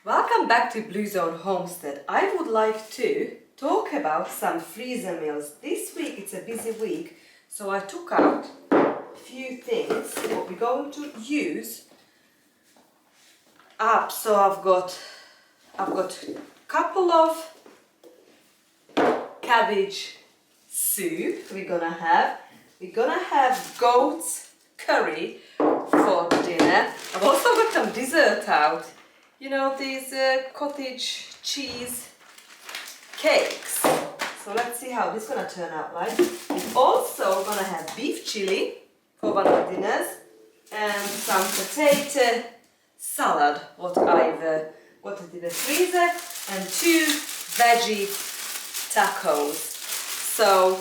Welcome back to Blue Zone Homestead. I would like to talk about some freezer meals. This week it's a busy week, so I took out a few things what we're going to use up. So I've got a couple of cabbage soup we're gonna have. We're gonna have goat's curry for dinner. I've also got some dessert out. You know, these cottage cheese cakes. So let's see how this is gonna turn out like. We're also gonna have beef chili for one of the dinners and some potato salad what I've got in the freezer and 2 veggie tacos. So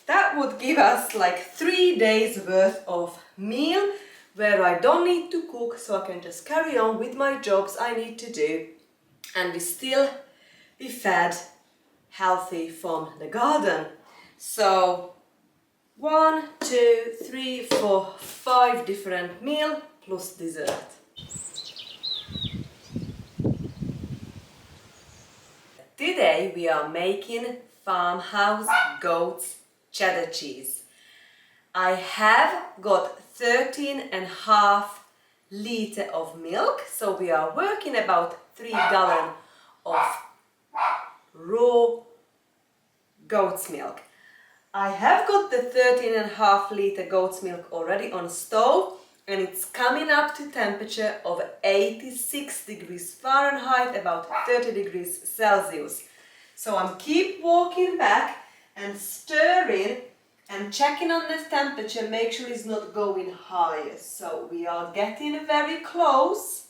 that would give us like 3 days worth of meal where I don't need to cook, so I can just carry on with my jobs I need to do and we still be fed healthy from the garden. So 1, 2, 3, 4, 5 different meal plus dessert. Today we are making Farmhouse goat's cheddar cheese. I have got 13.5 litre of milk, so we are working about 3 gallons of raw goat's milk. I have got the 13.5 litre goat's milk already on stove and it's coming up to temperature of 86 degrees Fahrenheit, about 30 degrees Celsius. So I'm keep walking back and stirring and checking on the temperature, make sure it's not going higher. So we are getting very close.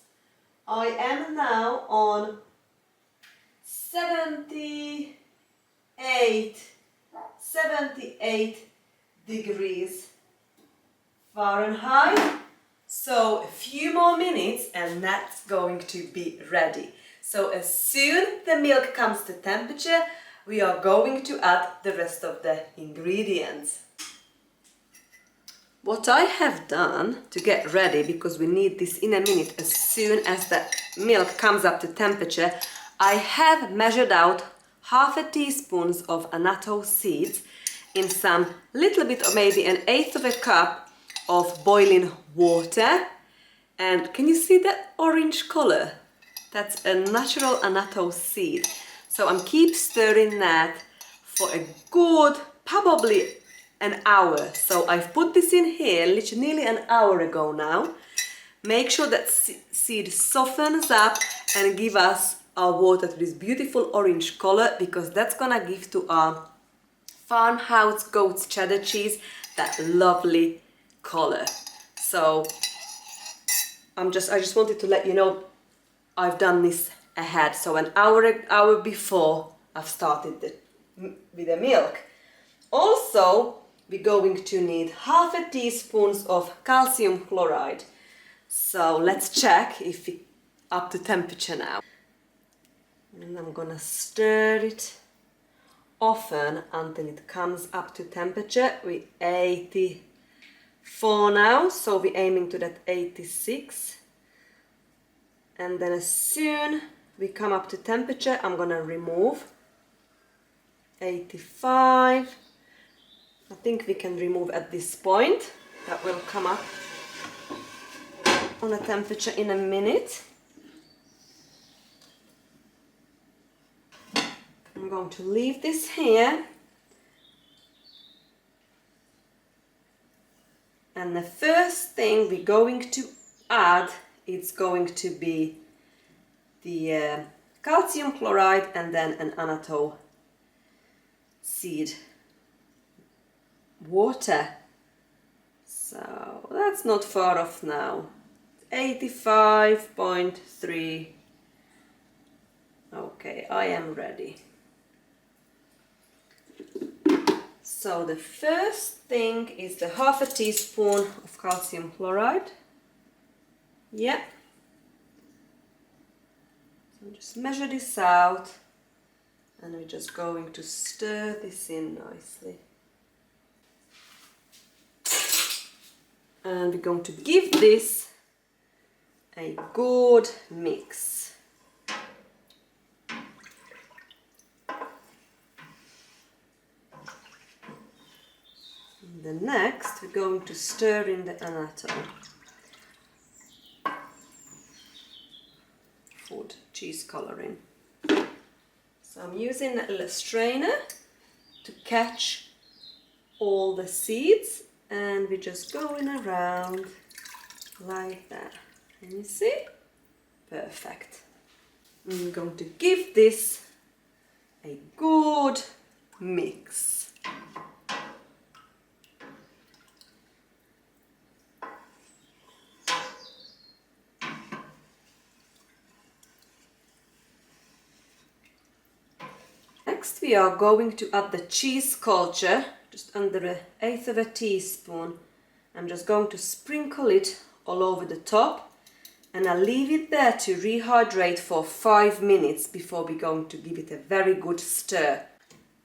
I am now on 78 degrees Fahrenheit. So a few more minutes and that's going to be ready. So as soon the milk comes to temperature, we are going to add the rest of the ingredients. What I have done to get ready, because we need this in a minute as soon as the milk comes up to temperature, I have measured out half a teaspoon of annatto seeds in some little bit or maybe 1/8 cup of boiling water. And can you see that orange color? That's a natural annatto seed. So I'm keep stirring that for a good, probably an hour. So I've put this in here literally nearly an hour ago now. Make sure that seed softens up and give us our water to this beautiful orange color, because that's gonna give to our Farmhouse goat's cheddar cheese that lovely color. So I just wanted to let you know I've done this ahead. So an hour before I've started with the milk. Also, we're going to need half a teaspoon of calcium chloride. So let's check if it's up to temperature now. And I'm gonna stir it often until it comes up to temperature. We're 84 now, so we're aiming to that 86. And then as soon we come up to temperature, I'm gonna remove 85. I think we can remove at this point. That will come up on a temperature in a minute. I'm going to leave this here. And the first thing we're going to add, it's going to be the calcium chloride and then an annatto seed water. So that's not far off now. 85.3. Okay, I am ready. So the first thing is the half a teaspoon of calcium chloride. Yeah. So just measure this out and we're just going to stir this in nicely. And we're going to give this a good mix. next we're going to stir in the annatto. Food cheese coloring. So I'm using a little strainer to catch all the seeds, and we're just going around like that. Can you see? Perfect. I'm going to give this a good mix. Next we are going to add the cheese culture, just under 1/8 of a teaspoon. I'm just going to sprinkle it all over the top, and I'll leave it there to rehydrate for 5 minutes before we're going to give it a very good stir.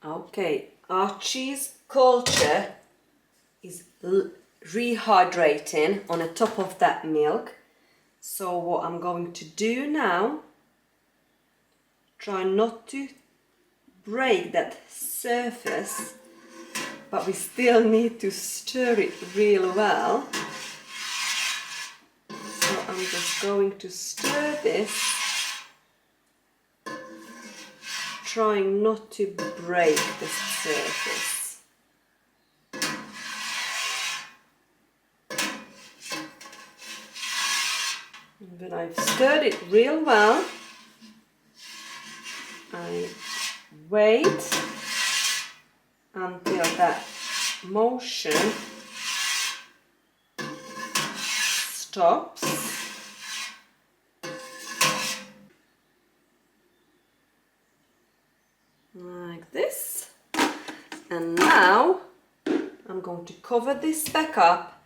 Okay, our cheese culture is rehydrating on the top of that milk. So what I'm going to do now, try not to break that surface, but we still need to stir it real well. So I'm just going to stir this, trying not to break the surface. And when I've stirred it real well, I wait until that motion stops. Like this. And now I'm going to cover this back up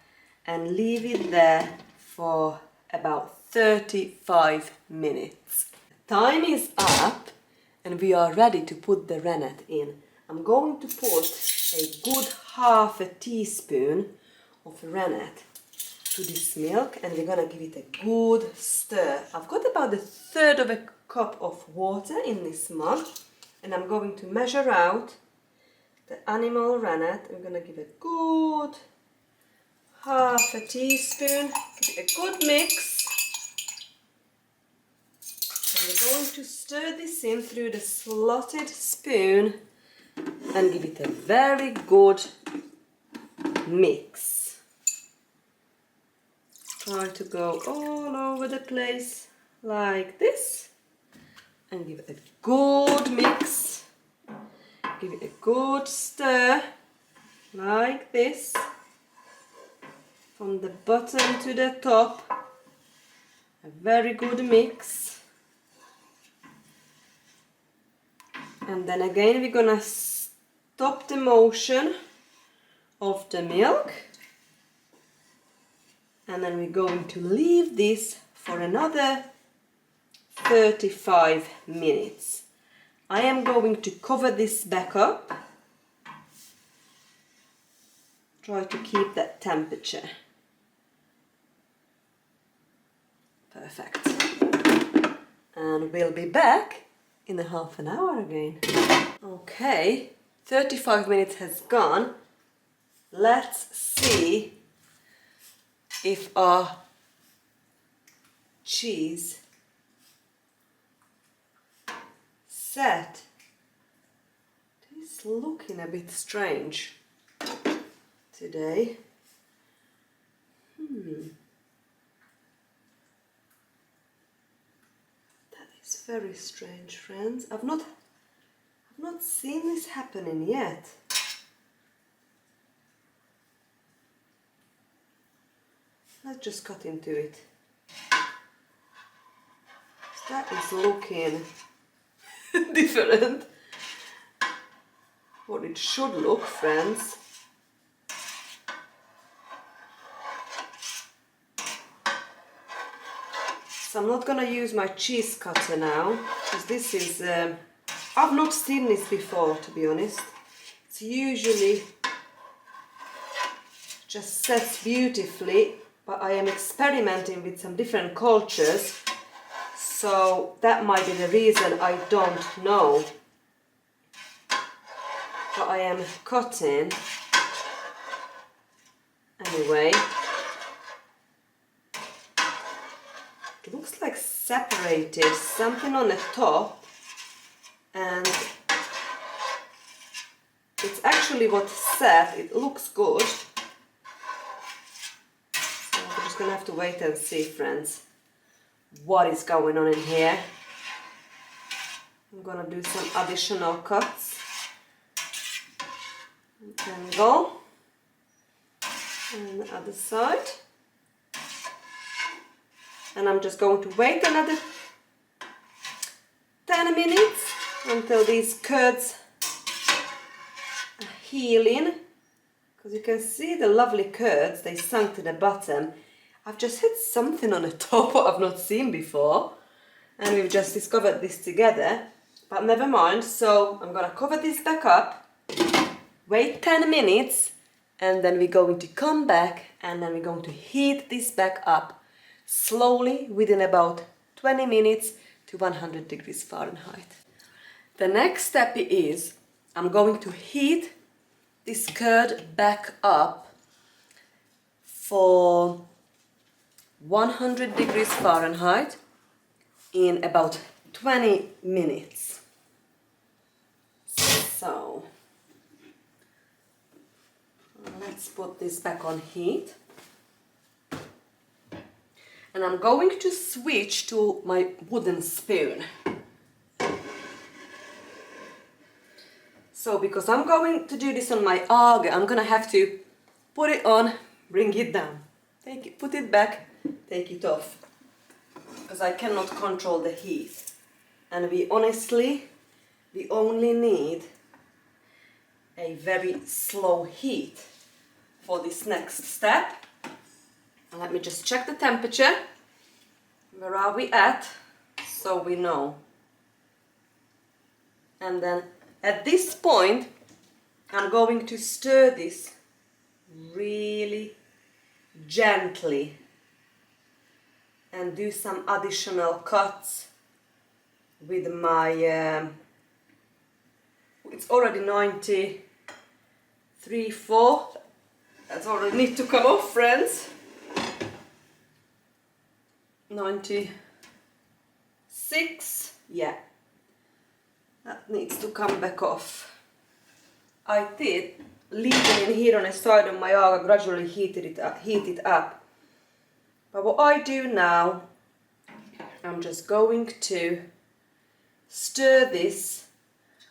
and leave it there for about 35 minutes. Time is up and we are ready to put the rennet in. I'm going to put a good 1/2 teaspoon of rennet to this milk, and we're gonna give it a good stir. I've got about 1/3 of a cup of water in this mug, and I'm going to measure out the animal rennet. I'm gonna give a good 1/2 teaspoon, give it a good mix. And we're going to stir this in through the slotted spoon and give it a very good mix. Try to go all over the place like this and give it a good mix. Give it a good stir like this from the bottom to the top. A very good mix. And then again we're gonna stop the motion of the milk, and then we're going to leave this for another 35 minutes. I am going to cover this back up. Try to keep that temperature. Perfect. And we'll be back in a 1/2 hour again. Okay, 35 minutes has gone. Let's see if our cheese set. It is looking a bit strange today. That is very strange, friends. I've not seen this happening yet. Let's just cut into it. That is looking different. What it should look, friends. So I'm not gonna use my cheese cutter now, because this is, I've not seen this before, to be honest. It's usually just sets beautifully, but I am experimenting with some different cultures, so that might be the reason I don't know. But I am cutting anyway. It looks like separated, something on the top, and it's actually what's set. It looks good. So we're just gonna have to wait and see, friends, what is going on in here. I'm gonna do some additional cuts. Angle. And the other side. And I'm just going to wait another 10 minutes until these curds are healing. Because you can see the lovely curds, they sunk to the bottom. I've just hit something on the top what I've not seen before. And we've just discovered this together. But never mind, so I'm gonna cover this back up, wait 10 minutes, and then we're going to come back and then we're going to heat this back up slowly within about 20 minutes to 100 degrees Fahrenheit. The next step is I'm going to heat this curd back up for 100 degrees Fahrenheit in about 20 minutes. So let's put this back on heat. And I'm going to switch to my wooden spoon. So because I'm going to do this on my auger, I'm gonna have to put it on, bring it down, take it, put it back, take it off, because I cannot control the heat. And we only need a very slow heat for this next step. And let me just check the temperature. Where are we at? So we know. And then at this point, I'm going to stir this really gently and do some additional cuts with my it's already 93.4. That's already need to come off, friends. 96, yeah, that needs to come back off. I did leave it in here on the side of my auger, gradually heat it up. But what I do now, I'm just going to stir this.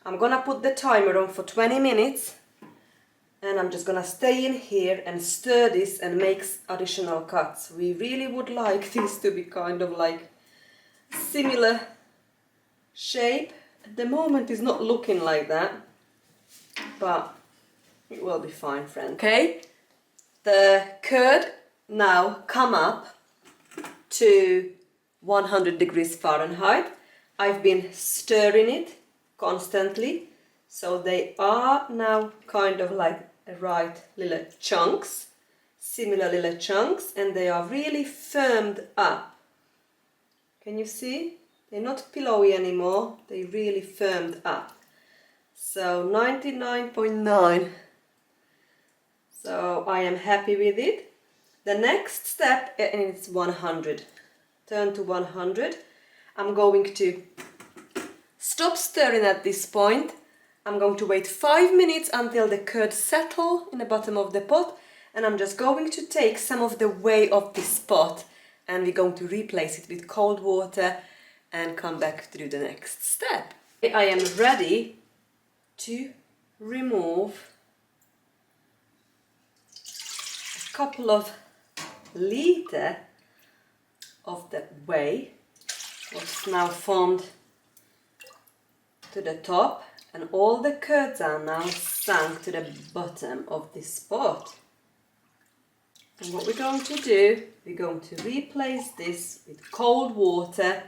I'm gonna put the timer on for 20 minutes and I'm just gonna stay in here and stir this and make additional cuts. We really would like this to be kind of like similar shape. At the moment it's not looking like that, but it will be fine, friend. Okay, the curd now come up to 100 degrees Fahrenheit. I've been stirring it constantly, so they are now kind of like right little chunks, similar little chunks, and they are really firmed up. Can you see? They're not pillowy anymore, they really firmed up. So 99.9. So I am happy with it. The next step is 100. Turn to 100. I'm going to stop stirring at this point. I'm going to wait 5 minutes until the curd settle in the bottom of the pot, and I'm just going to take some of the weight of this pot and we're going to replace it with cold water and come back to do the next step. I am ready to remove a couple of liters of the whey, what's now formed to the top, and all the curds are now sunk to the bottom of this pot. And what we're going to do, we're going to replace this with cold water,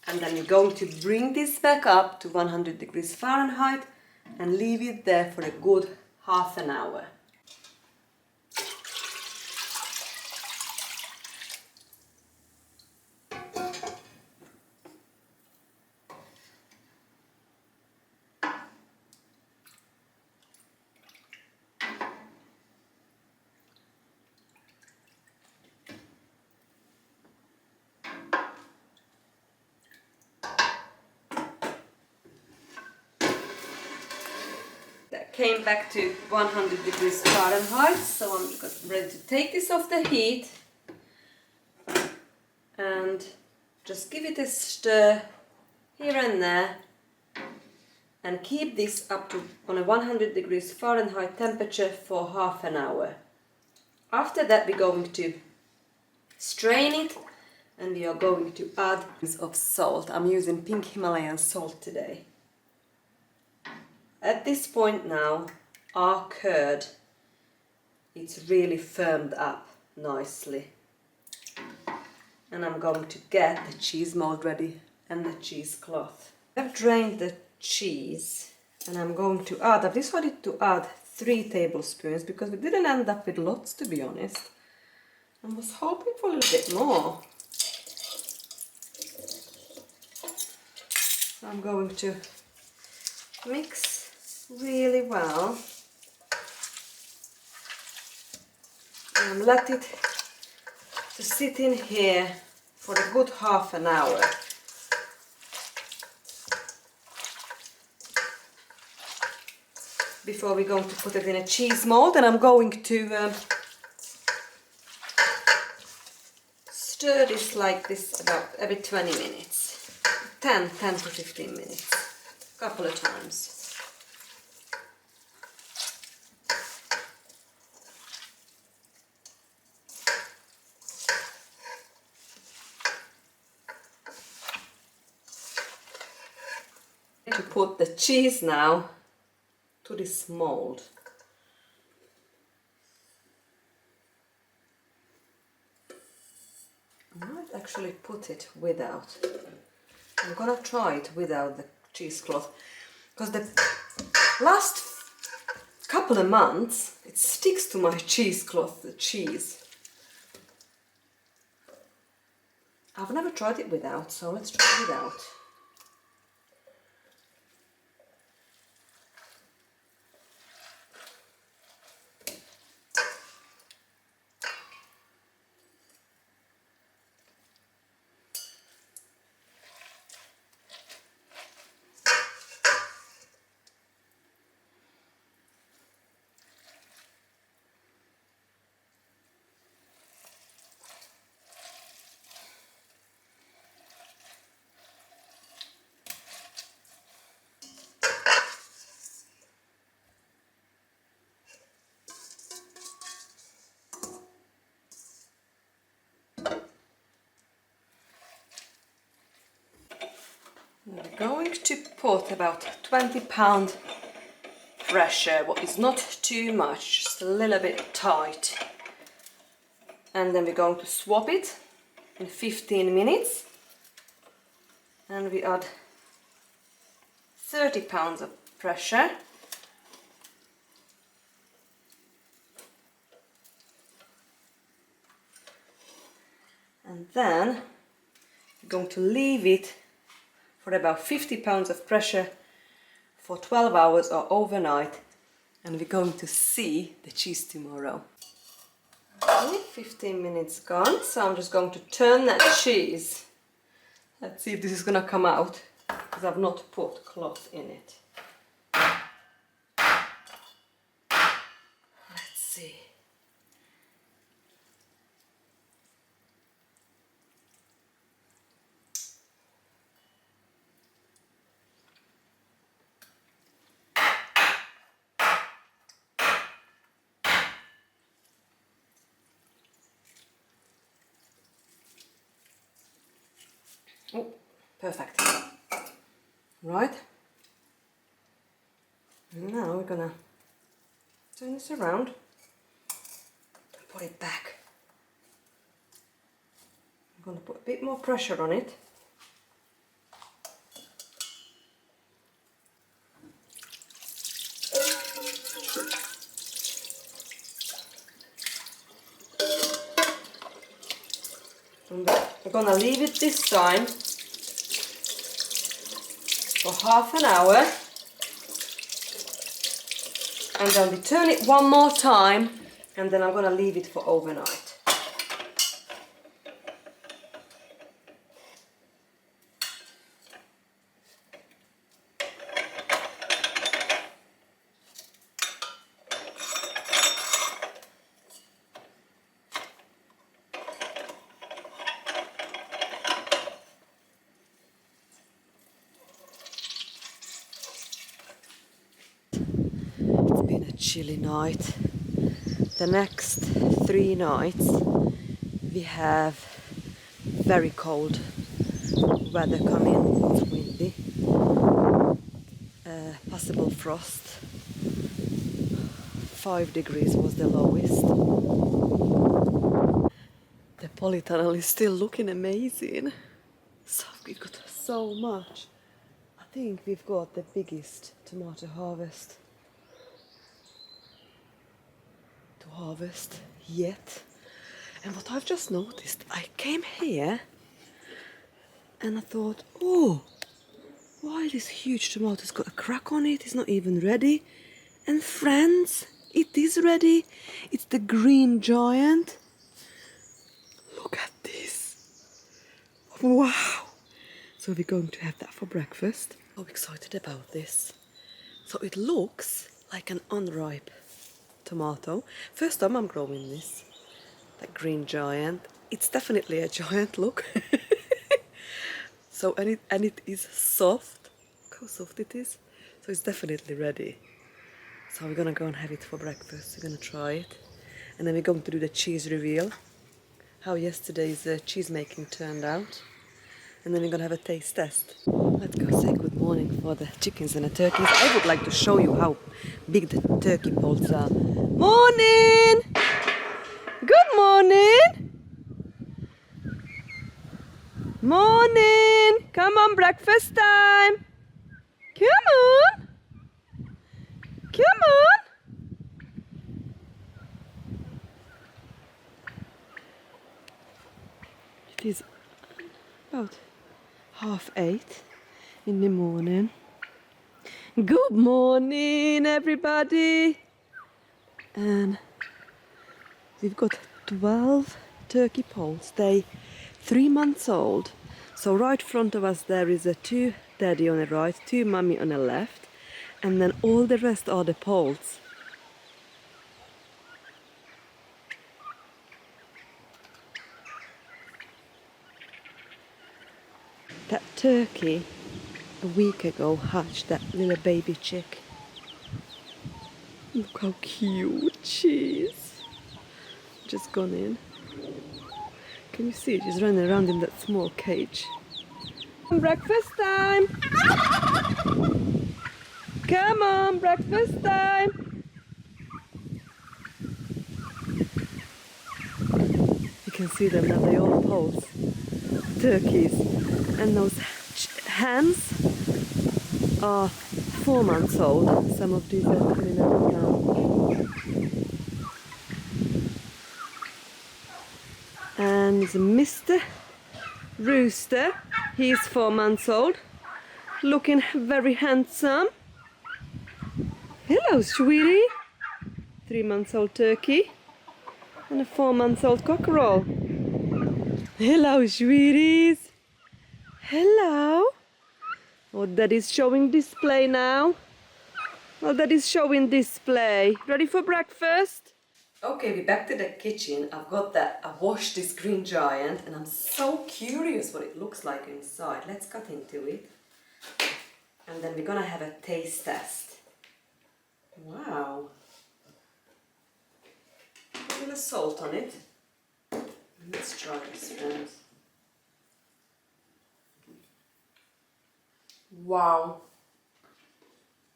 and then we're going to bring this back up to 100 degrees Fahrenheit and leave it there for a good half an hour. came back to 100 degrees Fahrenheit, so I'm ready to take this off the heat and just give it a stir here and there and keep this up to on a 100 degrees Fahrenheit temperature for half an hour. After that we're going to strain it and we are going to add of salt. I'm using pink Himalayan salt today. At this point now, our curd, it's really firmed up nicely. And I'm going to get the cheese mold ready and the cheesecloth. I've drained the cheese and I'm going to add, I've decided to add 3 tablespoons because we didn't end up with lots, to be honest. I was hoping for a little bit more. So I'm going to mix really well and let it to sit in here for a good half an hour. Before we're going to put it in a cheese mold, and I'm going to stir this like this about every 20 minutes, 10 to 15 minutes, a couple of times. To put the cheese now to this mold. I might actually put it without. I'm gonna try it without the cheesecloth because the last couple of months it sticks to my cheesecloth, the cheese. I've never tried it without, so let's try it without. We're going to put about 20-pound pressure, what is not too much, just a little bit tight. And then we're going to swap it in 15 minutes. And we add 30 pounds of pressure. And then we're going to leave it for about 50 pounds of pressure for 12 hours or overnight, and we're going to see the cheese tomorrow. Okay, 15 minutes gone, so I'm just going to turn that cheese. Let's see if this is gonna come out, because I've not put cloth in it. Let's see. Oh, perfect. Right. Now we're gonna turn this around and put it back. I'm gonna put a bit more pressure on it. And we're gonna leave it this time for half an hour, and then we turn it one more time, and then I'm gonna leave it for overnight. chilly night. The next 3 nights we have very cold weather coming. It's windy. Possible frost. 5 degrees was the lowest. The polytunnel is still looking amazing. So we've got so much. I think we've got the biggest tomato harvest to harvest yet. And what I've just noticed, I came here and I thought, oh, why this huge tomato's got a crack on it? It's not even ready. And friends, it is ready. It's the green giant. Look at this. Wow. So we're going to have that for breakfast. So excited about this. So it looks like an unripe tomato. First time I'm growing this. That green giant. It's definitely a giant, look. So and it is soft. Look how soft it is. So it's definitely ready. So we're gonna go and have it for breakfast. We're gonna try it. And then we're going to do the cheese reveal. How yesterday's cheese making turned out. And then we're gonna have a taste test. Let's go say good morning for the chickens and the turkeys. I would like to show you how big the turkey poults are. Morning! Good morning! Morning! Come on, breakfast time! Come on! Come on! It is about 8:30 in the morning. Good morning, everybody! And we've got 12 turkey poults. They 3 months old. So right front of us there is a 2 daddy on the right, 2 mummy on the left, and then all the rest are the poults. That turkey a week ago hatched that little baby chick. Look how cute she is. Just gone in. Can you see? She's running around in that small cage. Breakfast time! Come on, breakfast time! You can see them now, they all pose. Turkeys. And those hens are 4 months old. Some of these are coming out now. And Mr. Rooster, he's 4 months old, looking very handsome. Hello, sweetie. 3 months old turkey and a 4 months old cockerel. Hello, sweeties. Hello. Oh, Daddy's showing display now. Oh, Daddy's showing display. Ready for breakfast? Okay, we're back to the kitchen. I washed this green giant and I'm so curious what it looks like inside. Let's cut into it. And then we're gonna have a taste test. Wow. Put a little salt on it. Let's try this, friends. Wow.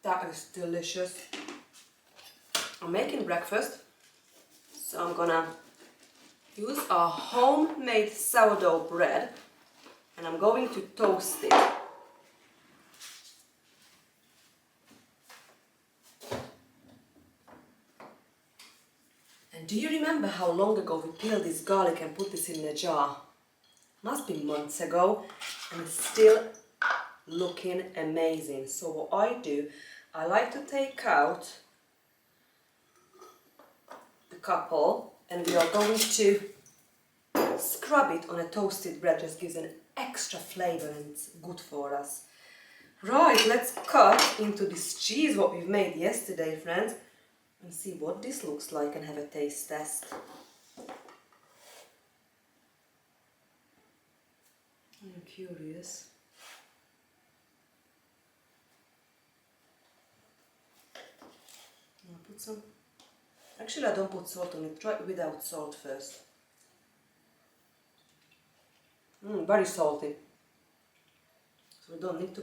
That is delicious. I'm making breakfast. So I'm gonna use our homemade sourdough bread and I'm going to toast it. And do you remember how long ago we peeled this garlic and put this in a jar? Must be months ago, and it's still looking amazing. So what I do, I like to take out the couple and we are going to scrub it on a toasted bread. Just gives an extra flavor and it's good for us. Right, let's cut into this cheese what we've made yesterday, friends, and see what this looks like and have a taste test. I'm curious. I'll put some... Actually, I don't put salt on it. Try it without salt first. Very salty. So we don't need to...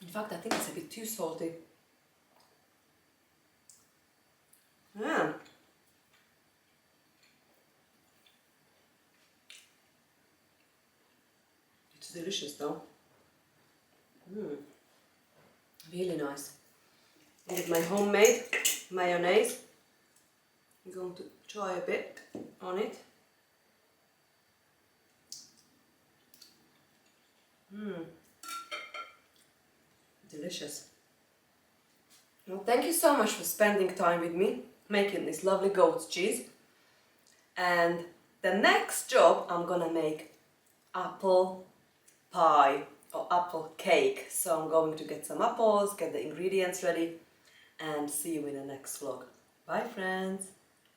In fact, I think it's a bit too salty. Yeah. It's delicious though. Really nice. With my homemade mayonnaise, I'm going to try a bit on it. Delicious. Well, thank you so much for spending time with me making this lovely goat's cheese. And the next job I'm gonna make apple pie or apple cake. So I'm going to get some apples, get the ingredients ready, and see you in the next vlog. Bye friends!